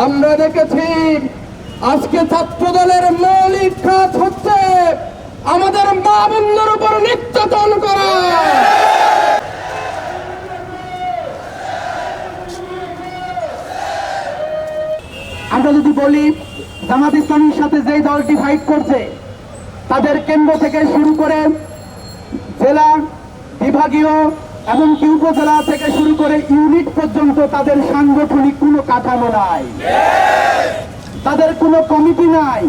আমরা দেখেছি আজকে ছাত্র দলের মৌলিক কাজ হচ্ছে আমাদের মা বোনদের উপর নির্যাতন করা। আমরা যদি বলি জামাত ইসলামীর সাথে যেই দলটি ফাইট করছে তাদের কেন্দ্র থেকে শুরু করে জেলা, বিভাগীয় এমনকি উপজেলা থেকে শুরু করে ইউনিট পর্যন্ত তাদের সাংগঠনিক কোনো কাঠামো নাই, তাদের কোনো কমিটি নাই,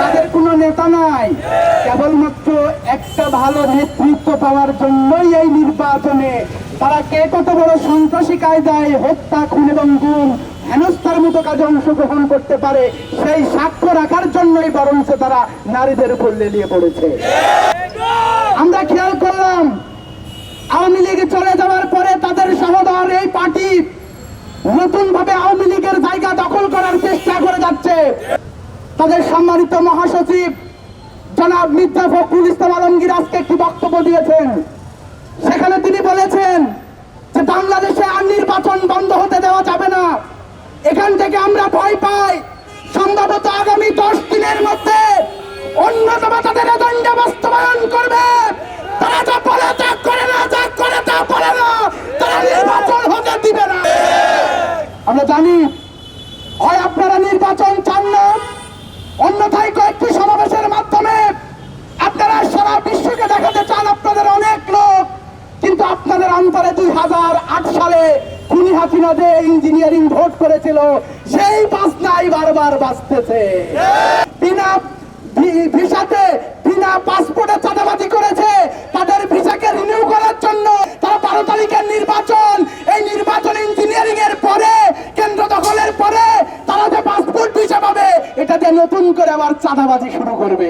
তাদের কোনো নেতা নাই। কেবলমাত্র একটা ভালো নেতৃত্ব পাওয়ার জন্যই এই নির্বাচনে তারা কে কত বড় সন্ত্রাসী কায়দায় হত্যা, খুন এবং গুম, হেনস্থার মতো কাজে অংশগ্রহণ করতে পারে সেই সাক্ষ্য রাখার জন্যই বরঞ্চ তারা নারীদের উপর লেলিয়ে পড়েছে। আমরা খেয়াল করলাম আওয়ামী লীগে চলে যাওয়ার পরে তাদের সহদর এই পার্টি নতুন ভাবে আওয়ামী লীগের জায়গা দখল করার চেষ্টা করে যাচ্ছে। তাদের সম্মানিত মহাসচিব জনাব মির্জা ফখরুল ইসলাম আলমগীর আজকে একটি বক্তব্য দিয়েছেন, সেখানে তিনি বলেছেন যে বাংলাদেশে আর নির্বাচন বন্ধ হতে দেওয়া যাবে না। এখান থেকে আমরা ভয় পাই সম্ভবত আগামী 10 দিনের মধ্যে অন্যতম তাদের এজেন্ডা বাস্তবায়ন করবে। তারা যা বলে তা করে না, যা করে তা বলে না, তারা নির্বাচন হতে দিবে না। আমরা জানি হয় আপনারা নির্বাচন চান না, অন্যথায় কয়েকটি সমাবেশের মাধ্যমে আপনারা সারা বিশ্বকে দেখাতে চান আপনাদের অনেক লোক, কিন্তু আপনাদের অন্তরে 2008 সালে খুনি হাসিনা যে ইঞ্জিনিয়ারিং ভোট করেছিল সেই বাজনাই বারবার বাজতেছে। বিনা ভিসাতে, বিনা পাসপোর্টে চাঁদাবাজি করেছে, তাদের ভিসাকে রিনিউ করার জন্য তারা 12 তারিখের নির্বাচন, এই নির্বাচন ইঞ্জিনিয়ারিং এর পরে, কেন্দ্র দখলের পরে তারা যে পাসপোর্ট ভিসা পাবে এটাতে নতুন করে আবার চাঁদাবাজি শুরু করবে।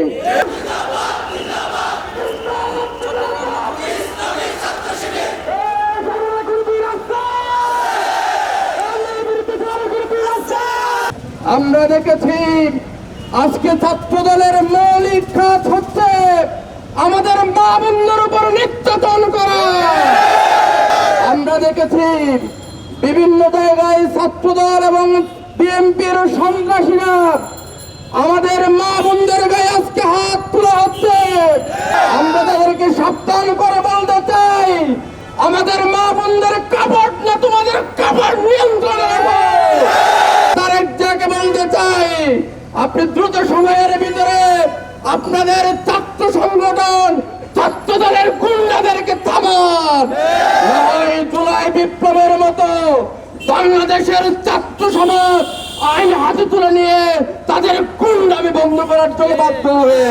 আমরা দেখেছি আজকে ছাত্র দলের মৌলিক কাজ হচ্ছে আমাদের মা বোনদের উপর নির্যাতন করা। আমরা দেখেছি বিভিন্ন জায়গায় ছাত্র দল এবং বিএনপির সন্ত্রাসীরা আমাদের মা বোনদের গায়ে আজকে হাত তোলা হচ্ছে। আমরা তাদেরকে সাবধান করে বলতে চাই, আমাদের মা বোনদের কাপড় না তোমাদের কাপড় নিয়ন্ত্রণে রাখো। তারেককে বলতে চাই, আপনি দ্রুত সময়ের ভিতরে আপনাদের ছাত্র সংগঠন, ছাত্র দলের গুন্ডাদেরকে থামান। জুলাই বিপ্লবের মতো বাংলাদেশের ছাত্র সমাজ আইন হাতে তুলে নিয়ে তাদের গুন্ডামি বন্ধ করার জন্য বাধ্য হবে।